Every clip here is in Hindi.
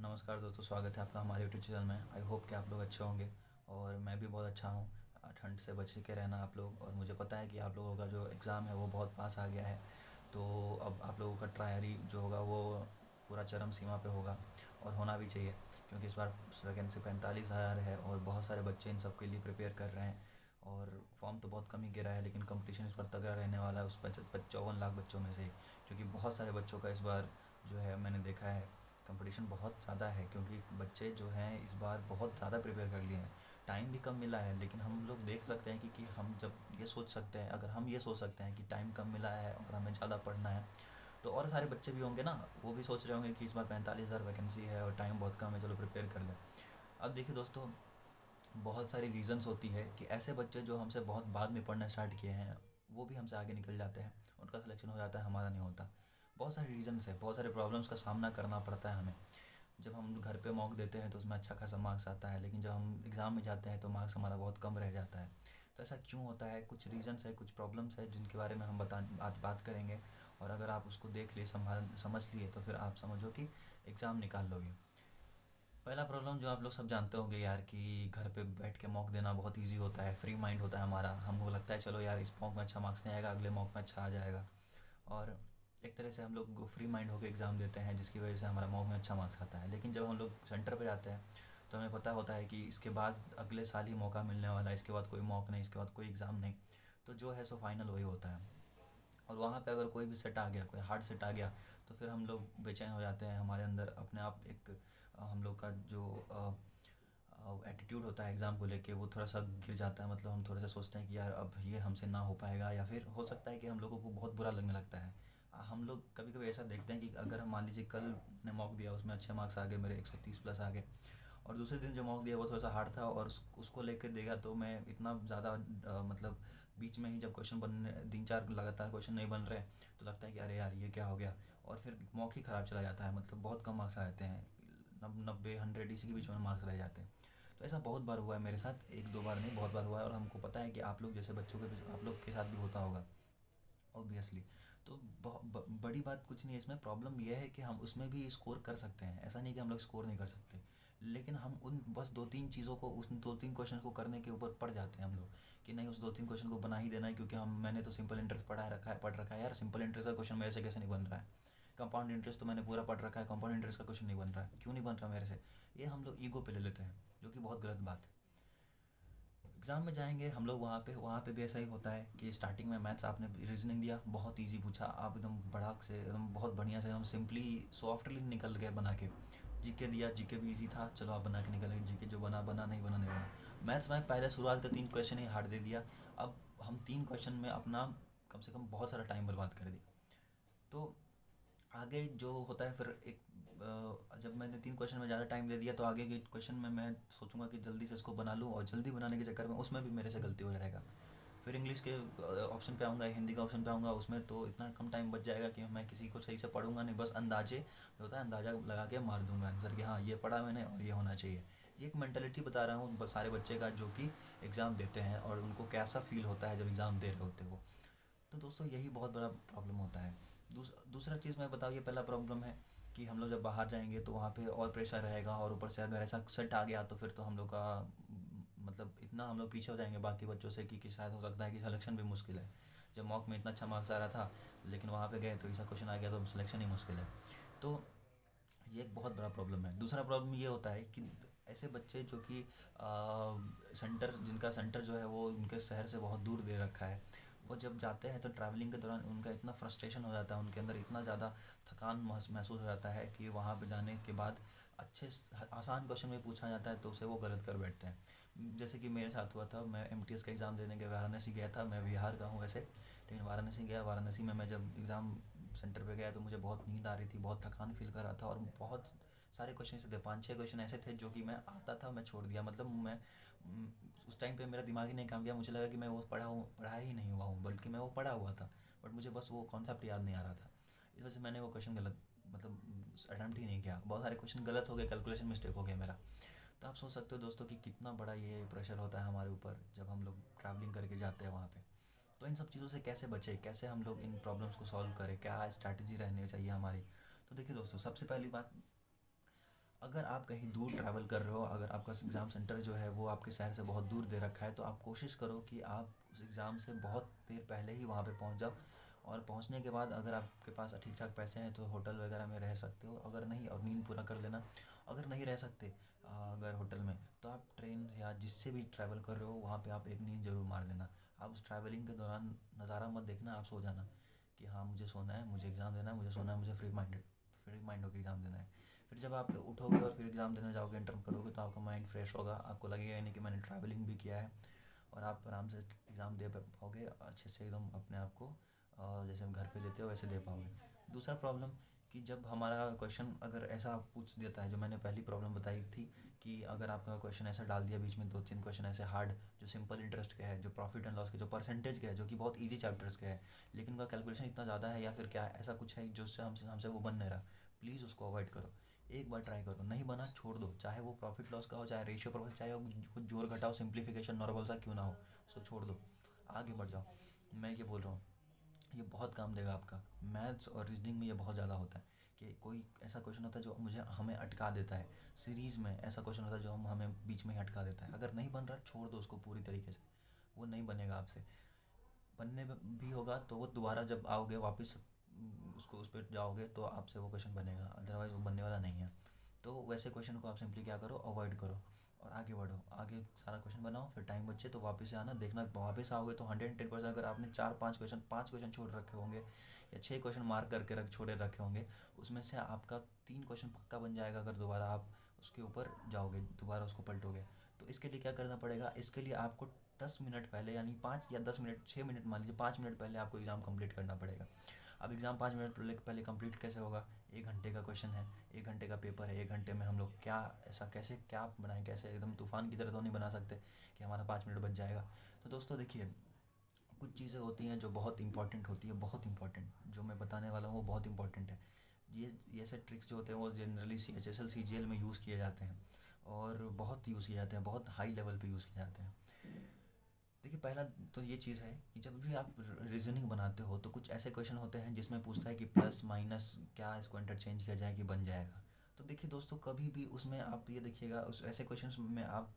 नमस्कार दोस्तों, स्वागत है आपका हमारे यूट्यूब चैनल में। आई होप कि आप लोग अच्छे होंगे और मैं भी बहुत अच्छा हूँ। ठंड से बच के रहना आप लोग। और मुझे पता है कि आप लोगों का जो एग्ज़ाम है वो बहुत पास आ गया है, तो अब आप लोगों का ट्रायरी जो होगा वो पूरा चरम सीमा पे होगा और होना भी चाहिए, क्योंकि इस बार वैकेंसी 45,000 है और बहुत सारे बच्चे इन सब के लिए प्रिपेयर कर रहे हैं। और फॉर्म तो बहुत कम ही गिरा है, लेकिन कंपटीशन इस बार तगड़ा रहने वाला है उस 54 लाख बच्चों में से, क्योंकि बहुत सारे बच्चों का इस बार जो है मैंने देखा है कंपटीशन बहुत ज़्यादा है, क्योंकि बच्चे जो हैं इस बार बहुत ज़्यादा प्रिपेयर कर लिए हैं। टाइम भी कम मिला है, लेकिन हम लोग देख सकते हैं कि हम जब ये सोच सकते हैं, अगर हम ये सोच सकते हैं कि टाइम कम मिला है और हमें ज़्यादा पढ़ना है, तो और सारे बच्चे भी होंगे ना, वो भी सोच रहे होंगे कि इस बार 45,000 वैकेंसी है और टाइम बहुत कम है, चलो प्रिपेयर कर लें। अब देखिए दोस्तों, बहुत सारी रीज़न्स होती है कि ऐसे बच्चे जो हमसे बहुत बाद में पढ़ना स्टार्ट किए हैं वो भी हमसे आगे निकल जाते हैं, उनका सिलेक्शन हो जाता है, हमारा नहीं होता। बहुत सारी रीज़न्स है, बहुत सारे प्रॉब्लम्स का सामना करना पड़ता है हमें। जब हम घर पे मॉक देते हैं तो उसमें अच्छा खासा मार्क्स आता है, लेकिन जब हम एग्ज़ाम में जाते हैं तो मार्क्स हमारा बहुत कम रह जाता है। तो ऐसा क्यों होता है? कुछ रीज़न्स है, कुछ प्रॉब्लम्स है जिनके बारे में हम आज बात करेंगे। और अगर आप उसको देख लिए, समझ लिए, तो फिर आप समझो कि एग्ज़ाम निकाल लोगे। पहला प्रॉब्लम जो आप लोग सब जानते होंगे यार, कि घर पे बैठ के मॉक देना बहुत इजी होता है, फ्री माइंड होता है हमारा। हमको लगता है चलो यार इस मॉक में अच्छा मार्क्स नहीं आएगा, अगले मॉक में अच्छा आ जाएगा। और एक तरह से हम लोग फ्री माइंड होकर एग्ज़ाम देते हैं, जिसकी वजह से हमारा मॉक में अच्छा मार्क्स आता है। लेकिन जब हम लोग सेंटर पे जाते हैं तो हमें पता होता है कि इसके बाद अगले साल ही मौका मिलने वाला है, इसके बाद कोई मॉक नहीं, इसके बाद कोई एग्ज़ाम नहीं। तो जो है सो फाइनल वही होता है। और वहाँ पे अगर कोई भी सेट आ गया, कोई हार्ड सेट आ गया, तो फिर हम लोग बेचैन हो जाते हैं। हमारे अंदर अपने आप एक हम लोग का जो एटीट्यूड होता है एग्ज़ाम को लेके वो थोड़ा सा गिर जाता है। मतलब हम थोड़ा सा सोचते हैं कि यार अब ये हमसे ना हो पाएगा, या फिर हो सकता है कि हम लोगों को बहुत बुरा लगने लगता है। हम लोग कभी कभी ऐसा देखते हैं कि अगर हम मान लीजिए कल मैंने मॉक दिया, उसमें अच्छे मार्क्स आ गए, मेरे 130 प्लस आ गए, और दूसरे दिन जो मॉक दिया वो थोड़ा सा हार्ड था और उसको लेकर देगा तो मैं इतना ज़्यादा मतलब बीच में ही जब क्वेश्चन बनने 3-4 लगातार क्वेश्चन नहीं बन रहे, तो लगता है कि अरे यार ये क्या हो गया, और फिर मॉक ही ख़राब चला जाता है। मतलब बहुत कम मार्क्स आ जाते हैं, 90-100 इसी के बीच में मार्क्स रह जाते हैं। तो ऐसा बहुत बार हुआ है मेरे साथ, एक दो बार नहीं, बहुत बार हुआ है। और हमको पता है कि आप लोग जैसे बच्चों के आप लोग के साथ भी होता होगा ऑब्वियसली। तो बड़ी बात कुछ नहीं है इसमें। प्रॉब्लम यह है कि हम उसमें भी स्कोर कर सकते हैं, ऐसा नहीं कि हम लोग स्कोर नहीं कर सकते, लेकिन हम उन बस 2-3 चीज़ों को, उस 2-3 क्वेश्चन को करने के ऊपर पड़ जाते हैं हम लोग, कि नहीं उस 2-3 क्वेश्चन को बना ही देना है, क्योंकि हम मैंने तो सिंपल इंटरेस्ट पढ़ रखा है यार, सिंपल इंटरेस्ट का क्वेश्चन मेरे से कैसे नहीं बन रहा है। कंपाउंड इंटरेस्ट तो मैंने पूरा पढ़ रखा है, कंपाउंड इंटरेस्ट का क्वेश्चन नहीं बन रहा है, क्यों नहीं बन रहा मेरे से? ये हम लोग ईगो पे ले लेते हैं, जो कि बहुत गलत बात है। एग्ज़ाम में जाएंगे हम लोग, वहाँ पे भी ऐसा ही होता है कि स्टार्टिंग में मैथ्स आपने रीजनिंग दिया, बहुत इजी पूछा, आप एकदम भड़ाक से एकदम बहुत बढ़िया से एकदम सिंपली सॉफ्टली निकल गए बना के। जीके दिया, जीके भी इजी था, चलो आप बना के निकल गए। जीके जो बना बना, नहीं बना नहीं बना। मैथ्स में पहले शुरुआत के 3 क्वेश्चन ही हार्ड दे दिया। अब हम 3 क्वेश्चन में अपना कम से कम बहुत सारा टाइम बर्बाद कर दिया। तो आगे जो होता है फिर एक जब मैंने 3 क्वेश्चन में ज़्यादा टाइम दे दिया, तो आगे के क्वेश्चन में मैं सोचूंगा कि जल्दी से इसको बना लूँ, और जल्दी बनाने के चक्कर में उसमें भी मेरे से गलती हो जाएगा। फिर इंग्लिश के ऑप्शन पे आऊँगा, हिंदी का ऑप्शन पे आऊँगा, उसमें तो इतना कम टाइम बच जाएगा कि मैं किसी को सही से पढ़ूंगा नहीं, बस अंदाजे जो होता है अंदाज़ा लगा के मार दूंगा आंसर कि हाँ ये पढ़ा मैंने और ये होना चाहिए। ये एक मैंटेलिटी बता रहा हूँ सारे बच्चे का, जो कि एग्ज़ाम देते हैं और उनको कैसा फील होता है जब एग्ज़ाम दे रहे होते हो। तो दोस्तों यही बहुत बड़ा प्रॉब्लम होता है। दूसरा चीज़ मैं बताऊँ, ये पहला प्रॉब्लम है कि हम लोग जब बाहर जाएंगे तो वहाँ पे और प्रेशर रहेगा, और ऊपर से अगर ऐसा सेट आ गया तो फिर तो हम लोग का मतलब इतना हम लोग पीछे हो जाएंगे बाकी बच्चों से कि शायद हो सकता है कि सिलेक्शन भी मुश्किल है। जब मॉक में इतना अच्छा मार्क्स आ रहा था, लेकिन वहाँ पे गए तो ऐसा क्वेश्चन आ गया तो सिलेक्शन ही मुश्किल है। तो ये एक बहुत बड़ा प्रॉब्लम है। दूसरा प्रॉब्लम ये होता है कि ऐसे बच्चे जो कि सेंटर, जिनका सेंटर जो है वो उनके शहर से बहुत दूर दे रखा है, वो जब जाते हैं तो ट्रैवलिंग के दौरान उनका इतना फ्रस्ट्रेशन हो जाता है, उनके अंदर इतना ज़्यादा थकान महसूस हो जाता है कि वहाँ पे जाने के बाद आसान क्वेश्चन में पूछा जाता है तो उसे वो गलत कर बैठते हैं। जैसे कि मेरे साथ हुआ था, मैं एमटीएस का एग्ज़ाम देने के वाराणसी गया था। मैं बिहार का हूँ वैसे, लेकिन वाराणसी गया। वाराणसी में मैं जब एग्ज़ाम सेंटर पे गया तो मुझे बहुत नींद आ रही थी, बहुत थकान फील कर रहा था, और बहुत सारे क्वेश्चन ऐसे थे, 5-6 क्वेश्चन ऐसे थे जो कि मैं आता था मैं छोड़ दिया। मतलब मैं उस टाइम पे मेरा दिमाग ही नहीं काम किया, मुझे लगा कि मैं वो पढ़ा ही नहीं हुआ हूँ, बल्कि मैं वो पढ़ा हुआ था, बट मुझे बस वो कॉन्सेप्ट याद नहीं आ रहा था। इस वजह से मैंने वो क्वेश्चन गलत, मतलब अटैम्प्ट ही नहीं किया। बहुत सारे क्वेश्चन गलत हो गए, कैलकुलेशन मिस्टेक हो गया मेरा। तो आप सोच सकते हो दोस्तों कि कितना बड़ा ये प्रेशर होता है हमारे ऊपर जब हम लोग ट्रैवलिंग करके जाते हैं वहाँ पे। तो इन सब चीज़ों से कैसे बचें, कैसे हम लोग इन प्रॉब्लम्स को सॉल्व करें, क्या स्ट्रैटेजी रहनी चाहिए हमारी? तो देखिए दोस्तों, सबसे पहली बात, अगर आप कहीं दूर ट्रैवल कर रहे हो, अगर आपका एग्ज़ाम सेंटर जो है वो आपके शहर से बहुत दूर दे रखा है, तो आप कोशिश करो कि आप उस एग्ज़ाम से बहुत देर पहले ही वहाँ पे पहुँच जाओ। और पहुँचने के बाद अगर आपके पास ठीक ठाक पैसे हैं तो होटल वगैरह में रह सकते हो, अगर नहीं और नींद पूरा कर लेना। अगर नहीं रह सकते अगर होटल में, तो आप ट्रेन या जिससे भी ट्रैवल कर रहे हो वहाँ पे आप एक नींद ज़रूर मार लेना। आप उस ट्रैवलिंग के दौरान नज़ारा मत देखना, आप सो जाना कि हाँ मुझे सोना है, मुझे एग्ज़ाम देना है, मुझे सोना है, मुझे फ्री माइंड होकर एग्ज़ाम देना है। फिर जब आप उठोगे और फिर एग्ज़ाम देने जाओगे, इंटर्न करोगे, तो आपका माइंड फ्रेश होगा, आपको लगेगा ही नहीं कि मैंने ट्रैवलिंग भी किया है। और आप आराम से एग्ज़ाम दे पाओगे अच्छे से, एकदम अपने आप को जैसे हम घर पे देते हो वैसे दे पाओगे। दूसरा प्रॉब्लम कि जब हमारा क्वेश्चन अगर ऐसा पूछ देता है, जो मैंने पहली प्रॉब्लम बताई थी कि अगर आपका क्वेश्चन ऐसा डाल दिया बीच में, दो तीन क्वेश्चन ऐसे हार्ड जो सिंपल इंटरेस्ट के है, जो प्रॉफिट एंड लॉस के, जो परसेंटेज के है, जो कि बहुत ईजी चैप्टर्स के है, लेकिन उनका कैलकुलेशन इतना ज़्यादा है या फिर क्या ऐसा कुछ है जो उससे हमसे हमसे वो बन नहीं रहा, प्लीज़ उसको अवॉइड करो। एक बार ट्राई करो, नहीं बना छोड़ दो, चाहे वो प्रॉफिट लॉस का हो, चाहे रेशियो प्रॉफिट, चाहे वो जोड़ घटाओ सिंप्लीफिकेशन नॉर्मल सा क्यों ना हो, उसको छोड़ दो, आगे बढ़ जाओ। मैं ये बोल रहा हूँ, ये बहुत काम देगा आपका। मैथ्स और रीजनिंग में ये बहुत ज़्यादा होता है कि कोई ऐसा क्वेश्चन होता है जो मुझे हमें अटका देता है, सीरीज़ में ऐसा क्वेश्चन होता है जो हमें बीच में ही अटका देता है। अगर नहीं बन रहा छोड़ दो उसको पूरी तरीके से, वो नहीं बनेगा आपसे। बनने में भी होगा तो वो दोबारा जब आओगे वापस उसको उस पर जाओगे तो आपसे वो क्वेश्चन बनेगा, अदरवाइज़ वो बनने वाला नहीं है। तो वैसे क्वेश्चन को आप सिंपली क्या करो, अवॉइड करो और आगे बढ़ो। आगे सारा क्वेश्चन बनाओ, फिर टाइम बचे तो वापस से आना, देखना वापस आओगे तो 110%। अगर आपने चार पाँच क्वेश्चन छोड़ रखे होंगे या छः क्वेश्चन मार्क करके छोड़े रखे होंगे, उसमें से आपका तीन क्वेश्चन पक्का बन जाएगा अगर दोबारा आप उसके ऊपर जाओगे, दोबारा उसको पलटोगे। तो इसके लिए क्या करना पड़ेगा, इसके लिए आपको 10 मिनट पहले, यानी 5 या 10 मिनट, 6 मिनट मान लीजिए, 5 मिनट पहले आपको एग्ज़ाम कंप्लीट करना पड़ेगा। अब एग्ज़ाम 5 मिनट पहले कंप्लीट कैसे होगा, 1 घंटे का क्वेश्चन है, 1 घंटे का पेपर है, 1 घंटे में हम लोग क्या ऐसा कैसे क्या बनाएं, कैसे एकदम तूफान की तरह तो नहीं बना सकते कि हमारा 5 मिनट बच जाएगा। तो दोस्तों देखिए, कुछ चीज़ें होती हैं जो बहुत इंपॉर्टेंट होती है, बहुत इंपॉर्टेंट, जो मैं बताने वाला हूँ वो बहुत इंपॉर्टेंट है। ये ऐसे ट्रिक्स जो होते हैं वो जनरली CHSL CGL में यूज़ किए जाते हैं और बहुत यूज़ किए जाते हैं, बहुत हाई लेवल पे यूज़ किए जाते हैं। देखिए, पहला तो ये चीज़ है कि जब भी आप रीजनिंग बनाते हो तो कुछ ऐसे क्वेश्चन होते हैं जिसमें पूछता है कि प्लस माइनस क्या, इसको इंटरचेंज किया जाए कि बन जाएगा। तो देखिए दोस्तों, कभी भी उसमें आप ये देखिएगा, उस ऐसे क्वेश्चंस में आप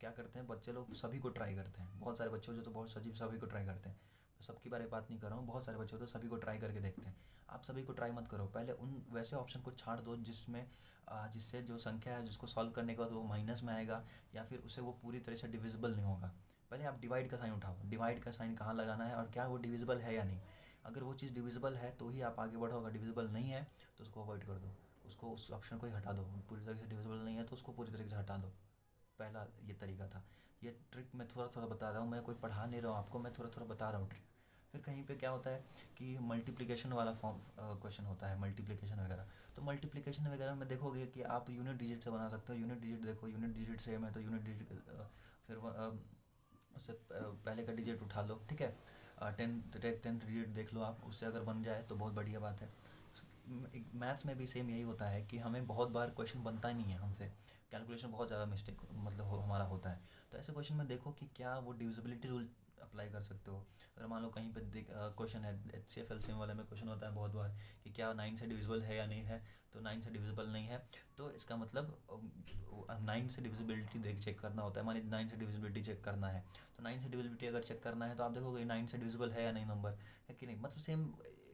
क्या करते हैं, बच्चे लोग सभी को ट्राई करते हैं, बहुत सारे बच्चे जो तो बहुत सजीव सभी को ट्राई करते हैं। मैं सबके बारे में बात नहीं कर रहा हूँ, बहुत सारे बच्चे तो सभी को ट्राई करके देखते हैं। आप सभी को ट्राई मत करो, पहले उन वैसे ऑप्शन को छाड़ दो जिसमें जिससे जो संख्या है जिसको सॉल्व करने के बाद वो माइनस में आएगा या फिर उसे वो पूरी तरह से डिविजिबल नहीं होगा। पहले आप डिवाइड का साइन उठाओ, डिवाइड का साइन कहाँ लगाना है और क्या वो डिविजिबल है या नहीं। अगर वो चीज़ डिविजिबल है तो ही आप आगे बढ़ो, अगर डिविजिबल नहीं है तो उसको अवॉइड कर दो, उसको उस ऑप्शन को ही हटा दो। पूरी तरीके से डिविजिबल नहीं है तो उसको पूरी तरीके से हटा दो। पहला ये तरीका था। ये ट्रिक मैं थोड़ा थोड़ा बता रहा हूँ, मैं कोई पढ़ा नहीं रहा हूँ आपको, मैं थोड़ा थोड़ा बता रहा हूँ ट्रिक। फिर कहीं पे क्या होता है कि मल्टीप्लिकेशन वाला फॉर्म क्वेश्चन होता है, मल्टीप्लिकेशन वगैरह। तो मल्टीप्लिकेशन वगैरह में देखोगे कि आप यूनिट डिजिट से बना सकते हो। यूनिट डिजिट देखो, यूनिट डिजिट सेम है तो यूनिट डिजिट फिर उससे पहले का डिजिट उठा लो, ठीक है। टेंथ डिजिट देख लो आप, उससे अगर बन जाए तो बहुत बढ़िया बात है। मैथ्स में भी सेम यही होता है कि हमें बहुत बार क्वेश्चन बनता ही नहीं है हमसे, कैलकुलेशन बहुत ज़्यादा मिस्टेक मतलब हमारा होता है। तो ऐसे क्वेश्चन में देखो कि क्या वो डिविजिबिलिटी रूल अप्लाई कर सकते हो। अगर मान लो कहीं पे क्वेश्चन है, HCF LCM वाले में क्वेश्चन होता है बहुत बार कि क्या 9 से डिविजिबल है या नहीं है, तो 9 से डिविजिबल नहीं है, तो इसका मतलब 9 से डिविजिबिलिटी देख चेक करना होता है। मानिए 9 से डिविजिबिलिटी चेक करना है, तो 9 से डिविजिबिलिटी अगर चेक करना है तो आप देखोगे 9 से डिविजिबल है या नहीं नंबर, है कि नहीं। मतलब सेम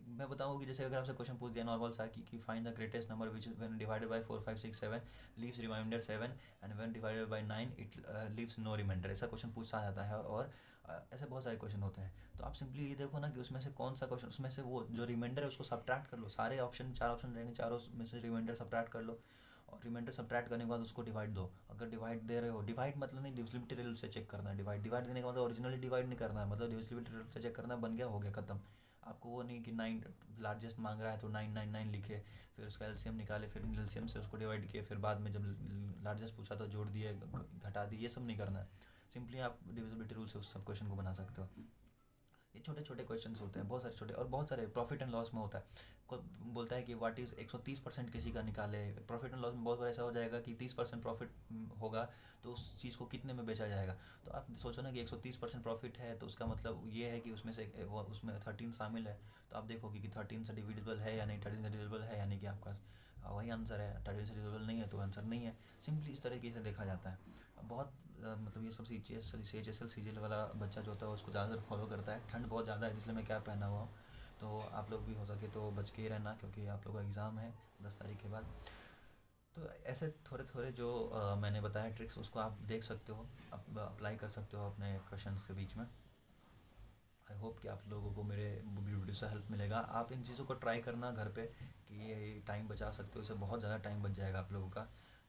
मैं बताऊँ कि जैसे अगर आपसे क्वेश्चन पूछ दिया नॉर्मल सा कि find the greatest number which is when divided by 4 5 6 7 leaves remainder 7 and when divided by 9 it leaves no remainder, ऐसा क्वेश्चन पूछा जाता है। और ऐसे बहुत सारे क्वेश्चन होते हैं। तो आप सिंपली ये देखो ना कि उसमें से कौन सा क्वेश्चन, उसमें से वो जो रिमाइंडर है उसको सब्ट्रैक्ट कर लो। सारे ऑप्शन, चार ऑप्शन रहेंगे, चारों में से रिमाइंडर सब्ट्रैक्ट कर लो और रिमाइंडर सब्ट्रैक्ट करने के बाद उसको डिवाइड दो। अगर डिवाइड दे रहे हो, डिवाइड मतलब नहीं डिविजिबिलिटी रूल से चेक करना है, डिवाइड देने का मतलब ओरिजिनली डिवाइड नहीं करना है, मतलब डिविजिबिलिटी रूल से चेक करना है, बन गया हो गया खत्म। आपको वो नहीं कि 9 लार्जेस्ट मांग रहा है तो 999 लिखे, फिर उसका एलसीएम निकाले, फिर एलसीएम से उसको डिवाइड किए, फिर बाद में जब लार्जेस्ट पूछा तो जोड़ दिए घटा दिए, ये सब नहीं करना है। सिंपली आप डिविजिबिलिटी रूल से उस सब क्वेश्चन को बना सकते हो। ये छोटे छोटे क्वेश्चंस होते हैं, बहुत सारे छोटे, और बहुत सारे प्रॉफिट एंड लॉस में होता है। को बोलता है कि व्हाट इज़ 130% किसी का निकाले। प्रॉफिट एंड लॉस में बहुत बार ऐसा हो जाएगा कि 30% प्रॉफिट होगा तो उस चीज़ को कितने में बेचा जाएगा। तो आप सोचो ना कि 130% प्रॉफिट है तो उसका मतलब ये है कि उसमें से उसमें 13 शामिल है। तो आप देखोगे कि 13 से डिविजिबल है या नहीं, 13 से डिविजिबल है यानी कि आपका वही आंसर है, टाइटल से रिजल्ट नहीं है तो आंसर नहीं है। सिंपली इस तरीके से देखा जाता है। बहुत मतलब ये सब CHSL वाला बच्चा जो होता है उसको ज़्यादातर फॉलो करता है। ठंड बहुत ज़्यादा है इसलिए मैं क्या पहना हुआ हूँ, तो आप लोग भी हो सके तो बच के ही रहना, क्योंकि आप लोगों का एग्ज़ाम है 10 तारीख के बाद। तो ऐसे थोड़े थोड़े जो मैंने बताया ट्रिक्स, उसको आप देख सकते हो, अप्लाई कर सकते हो अपने क्वेश्चंस के बीच में। आई होप कि आप लोगों को मेरे वीडियो से हेल्प मिलेगा। आप इन चीज़ों को ट्राई करना घर पे, कि ये टाइम बचा सकते हो, इससे बहुत ज़्यादा टाइम बच जाएगा आप लोगों का।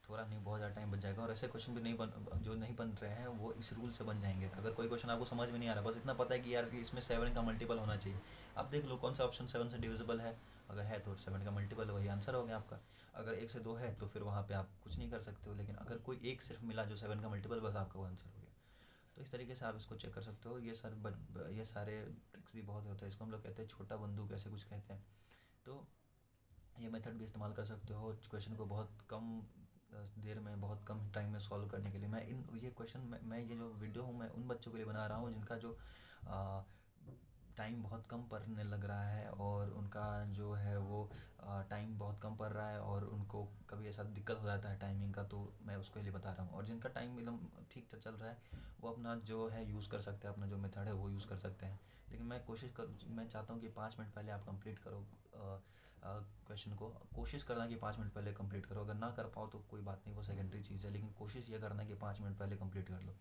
थोड़ा नहीं, बहुत ज़्यादा टाइम बच जाएगा। और ऐसे क्वेश्चन भी नहीं बन जो नहीं बन रहे हैं वो इस रूल से बन जाएंगे। अगर कोई क्वेश्चन आपको समझ में नहीं आ रहा, बस इतना पता है कि यार कि इसमें 7 का मल्टीपल होना चाहिए, आप देख लो कौन सा ऑप्शन 7 से डिविजिबल है। अगर है तो 7 का मल्टीपल वही आंसर हो गया आपका। अगर 1 से 2 है तो फिर वहाँ पे आप कुछ नहीं कर सकते हो। लेकिन अगर कोई एक सिर्फ मिला जो 7 का मल्टीपल, बस आपका वो आंसर हो गया। तो इस तरीके से आप इसको चेक कर सकते हो। ये सारे ट्रिक्स भी बहुत होते हैं। इसको हम लोग कहते हैं छोटा बंदूक, ऐसे कुछ कहते हैं। तो ये मेथड भी इस्तेमाल कर सकते हो क्वेश्चन को बहुत कम देर में, बहुत कम टाइम में सॉल्व करने के लिए। मैं इन ये क्वेश्चन मैं ये जो वीडियो हूँ मैं उन बच्चों के लिए बना रहा हूँ जिनका जो टाइम बहुत कम पड़ने लग रहा है, और उनका जो है वो टाइम बहुत कम पड़ रहा है, और उनको कभी ऐसा दिक्कत हो जाता है टाइमिंग का, तो मैं उसके लिए बता रहा हूँ। और जिनका टाइम एकदम ठीक चल रहा है, वो अपना जो है यूज़ कर सकते हैं, अपना जो मेथड है वो यूज़ कर सकते हैं। लेकिन मैं चाहता हूँ कि 5 मिनट पहले आप कंप्लीट करो क्वेश्चन को। कोशिश करना कि 5 मिनट पहले कंप्लीट करो। अगर ना कर पाओ तो कोई बात नहीं, वो सेकेंडरी चीज़ है, लेकिन कोशिश ये करना कि 5 मिनट पहले कंप्लीट कर लो।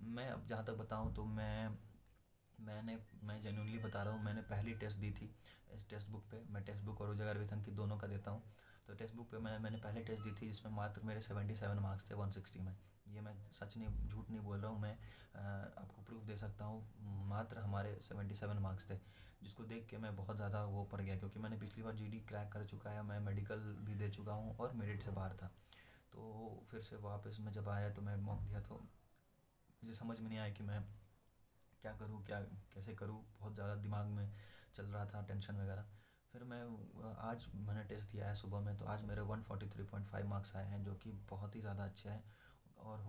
मैं अब जहाँ तक बताऊँ तो मैं जेन्युइनली बता रहा हूँ, मैंने पहली टेस्ट दी थी इस टेक्स्ट बुक पे। मैं टेक्स्ट बुक और रोजगार अंकित दोनों का देता हूँ। तो टेक्स्ट बुक पे मैंने पहले टेस्ट दी थी, जिसमें मात्र मेरे 77 मार्क्स थे 160 में। ये मैं सच नहीं, झूठ नहीं बोल रहा हूँ। मैं आपको प्रूफ दे सकता हूँ। मात्र हमारे 77 मार्क्स थे, जिसको देख के मैं बहुत ज़्यादा वो पड़ गया, क्योंकि मैंने पिछली बार GD क्रैक कर चुका है, मैं मेडिकल भी दे चुका हूँ और मेरिट से बाहर था। तो फिर से वापस मैं जब आया तो मैं मॉक दिया, तो मुझे समझ में नहीं आया कि मैं क्या करूँ, क्या कैसे करूँ। बहुत ज़्यादा दिमाग में चल रहा था, टेंशन वगैरह। फिर मैं आज मैंने टेस्ट दिया है सुबह में, तो आज मेरे 143.5 मार्क्स आए हैं, जो कि बहुत ही ज़्यादा अच्छे हैं। और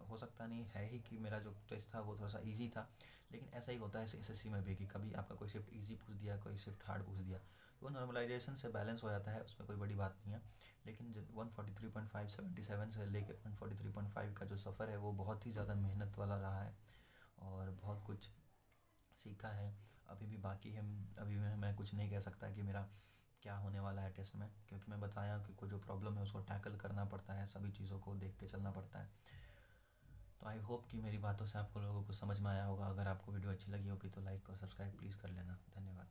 हो सकता नहीं है ही कि मेरा जो टेस्ट था वो थोड़ा सा इजी था। लेकिन ऐसा ही होता है SSC में भी, कि कभी आपका कोई शिफ्ट इजी पूछ दिया, कोई शिफ्ट हार्ड पूछ दिया, तो वो नॉर्मलाइजेशन से बैलेंस हो जाता है, उसमें कोई बड़ी बात नहीं है। लेकिन 143.5 77 से लेकर 143.5 का जो सफ़र है वो बहुत ही ज़्यादा मेहनत वाला रहा है, और बहुत कुछ सीखा है। अभी भी बाकी है। अभी मैं कुछ नहीं कह सकता कि मेरा क्या होने वाला है टेस्ट में, क्योंकि मैं बताया कि कोई जो प्रॉब्लम है उसको टैकल करना पड़ता है, सभी चीज़ों को देख के चलना पड़ता है। तो आई होप कि मेरी बातों से आपको लोगों को समझ में आया होगा। अगर आपको वीडियो अच्छी लगी होगी तो लाइक और सब्सक्राइब प्लीज़ कर लेना। धन्यवाद।